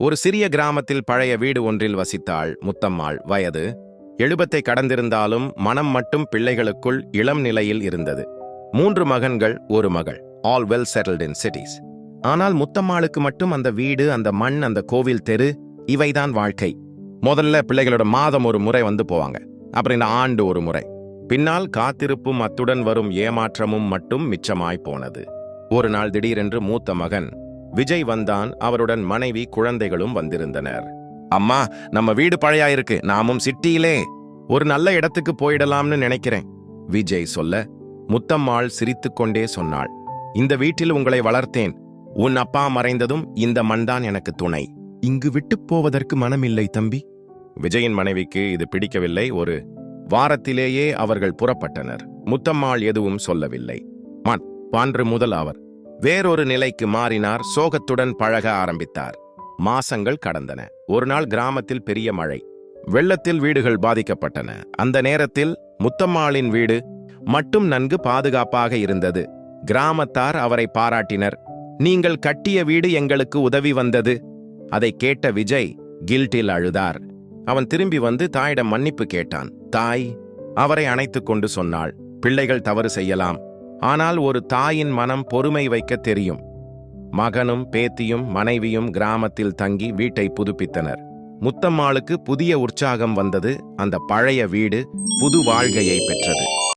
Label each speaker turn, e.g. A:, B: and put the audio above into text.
A: ஒரு சிறிய கிராமத்தில் பழைய வீடு ஒன்றில் வசித்தாள் முத்தம்மாள். வயது 70 கடந்திருந்தாலும் மனம் மட்டும் பிள்ளைகளுக்குள் இளம் நிலையில் இருந்தது. 3 மகன்கள், ஒரு மகள். ஆல் வெல் செட்டில்ட் இன் சிட்டிஸ். ஆனால் முத்தம்மாளுக்கு மட்டும் அந்த வீடு, அந்த மண், அந்த கோவில் தெரு, இவைதான் வாழ்க்கை. முதல்ல பிள்ளைகளோட மாதம் ஒரு முறை வந்து போவாங்க. அப்புறம் இந்த ஆண்டு ஒரு முறை. பின்னால் காத்திருப்பும் அத்துடன் வரும் ஏமாற்றமும் மட்டும் மிச்சமாய் போனது. ஒரு நாள் திடீரென்று மூத்த மகன் விஜய் வந்தான். அவருடன் மனைவி, குழந்தைகளும் வந்திருந்தனர். அம்மா, நம்ம வீடு பழையாயிருக்கு. நாமும் சிட்டியிலே ஒரு நல்ல இடத்துக்கு போயிடலாம்னு நினைக்கிறேன், விஜய் சொல்ல, முத்தம்மாள் சிரித்துக்கொண்டே சொன்னாள், இந்த வீட்டில் உங்களை வளர்த்தேன். உன் அப்பா மறைந்ததும் இந்த மண்தான் எனக்கு துணை. இங்கு விட்டு போவதற்கு மனமில்லை தம்பி. விஜயின் மனைவிக்கு இது பிடிக்கவில்லை. ஒரு வாரத்திலேயே அவர்கள் புறப்பட்டனர். முத்தம்மாள் எதுவும் சொல்லவில்லை. பான்று முதல் அவர் வேறொரு நிலைக்கு மாறினார். சோகத்துடன் பழக ஆரம்பித்தார். மாசங்கள் கடந்தன. ஒரு நாள் கிராமத்தில் பெரிய மழை. வெள்ளத்தில் வீடுகள் பாதிக்கப்பட்டன. அந்த நேரத்தில் முத்தம்மாளின் வீடு மட்டும் நன்கு பாதுகாப்பாக இருந்தது. கிராமத்தார் அவரை பாராட்டினர். நீங்கள் கட்டிய வீடு எங்களுக்கு உதவி வந்தது. அதை கேட்ட விஜய் கில்ட்டில் அழுதார். அவன் திரும்பி வந்து தாயிடம் மன்னிப்பு கேட்டான். தாய் அவரை அணைத்துக் கொண்டு சொன்னாள், பிள்ளைகள் தவறு செய்யலாம், ஆனால் ஒரு தாயின் மனம் பொறுமை வைக்க தெரியும். மகனும் பேத்தியும் மனைவியும் கிராமத்தில் தங்கி வீட்டை புதுப்பித்தனர். முத்தம்மாளுக்கு புதிய உற்சாகம் வந்தது. அந்த பழைய வீடு புது வாழ்க்கையை பெற்றது.